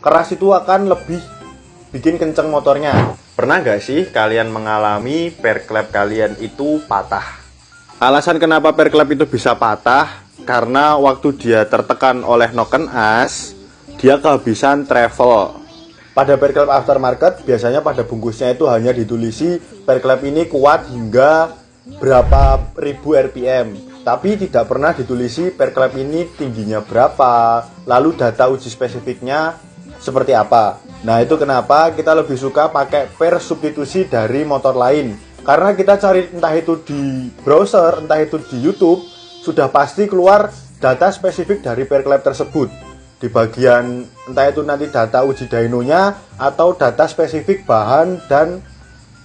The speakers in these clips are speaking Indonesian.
keras itu akan lebih bikin kenceng motornya. Pernah nggak sih kalian mengalami per klep kalian itu patah? Alasan kenapa per klep itu bisa patah, karena waktu dia tertekan oleh noken as, dia kehabisan travel. Pada per klep aftermarket, biasanya pada bungkusnya itu hanya ditulisi per klep ini kuat hingga berapa ribu RPM. Tapi tidak pernah ditulisi per klep ini tingginya berapa, lalu data uji spesifiknya seperti apa. Nah, itu kenapa kita lebih suka pakai per substitusi dari motor lain. Karena kita cari entah itu di browser, entah itu di YouTube, sudah pasti keluar data spesifik dari per klep tersebut. Di bagian entah itu nanti data uji dynonya atau data spesifik bahan dan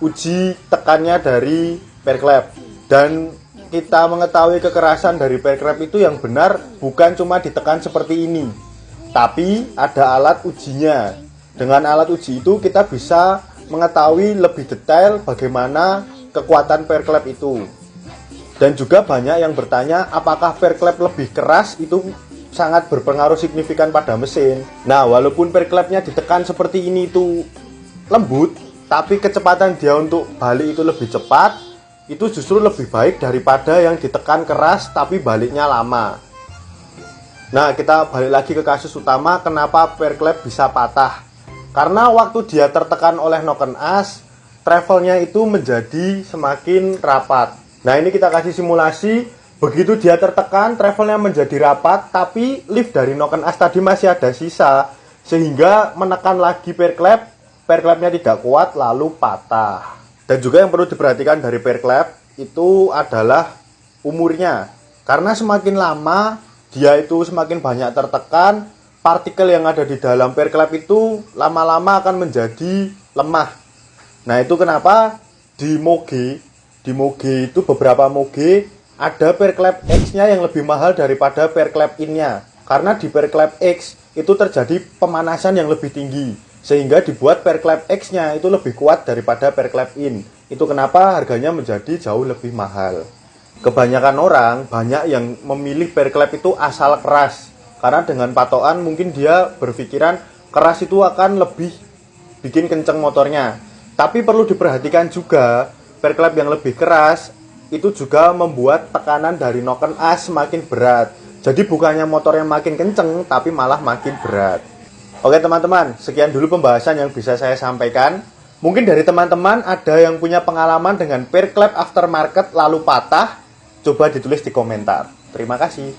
uji tekannya dari per klep. Dan kita mengetahui kekerasan dari per klep itu yang benar bukan cuma ditekan seperti ini, tapi ada alat ujinya. Dengan alat uji itu kita bisa mengetahui lebih detail bagaimana kekuatan per klep itu. Dan juga banyak yang bertanya apakah per klep lebih keras itu sangat berpengaruh signifikan pada mesin. Nah, walaupun per klepnya ditekan seperti ini itu lembut, tapi kecepatan dia untuk balik itu lebih cepat, itu justru lebih baik daripada yang ditekan keras tapi baliknya lama. Nah, kita balik lagi ke kasus utama kenapa per klep bisa patah. Karena waktu dia tertekan oleh noken as, travelnya itu menjadi semakin rapat. Nah, ini kita kasih simulasi, begitu dia tertekan, travelnya menjadi rapat, tapi lift dari noken as tadi masih ada sisa, sehingga menekan lagi per klepnya tidak kuat, lalu patah. Dan juga yang perlu diperhatikan dari per klep itu adalah umurnya. Karena semakin lama dia itu semakin banyak tertekan, partikel yang ada di dalam per klep itu lama-lama akan menjadi lemah. Nah, itu kenapa di Moge itu beberapa Moge ada per klep X-nya yang lebih mahal daripada per klep in-nya. Karena di per klep X itu terjadi pemanasan yang lebih tinggi, sehingga dibuat per klep X-nya itu lebih kuat daripada per klep in. Itu kenapa harganya menjadi jauh lebih mahal. Kebanyakan orang banyak yang memilih per klep itu asal keras, karena dengan patokan mungkin dia berpikiran keras itu akan lebih bikin kenceng motornya. Tapi perlu diperhatikan juga, per klep yang lebih keras itu juga membuat tekanan dari noken as semakin berat. Jadi bukannya motornya makin kenceng, tapi malah makin berat. Oke teman-teman, sekian dulu pembahasan yang bisa saya sampaikan. Mungkin dari teman-teman ada yang punya pengalaman dengan per klep aftermarket lalu patah, coba ditulis di komentar. Terima kasih.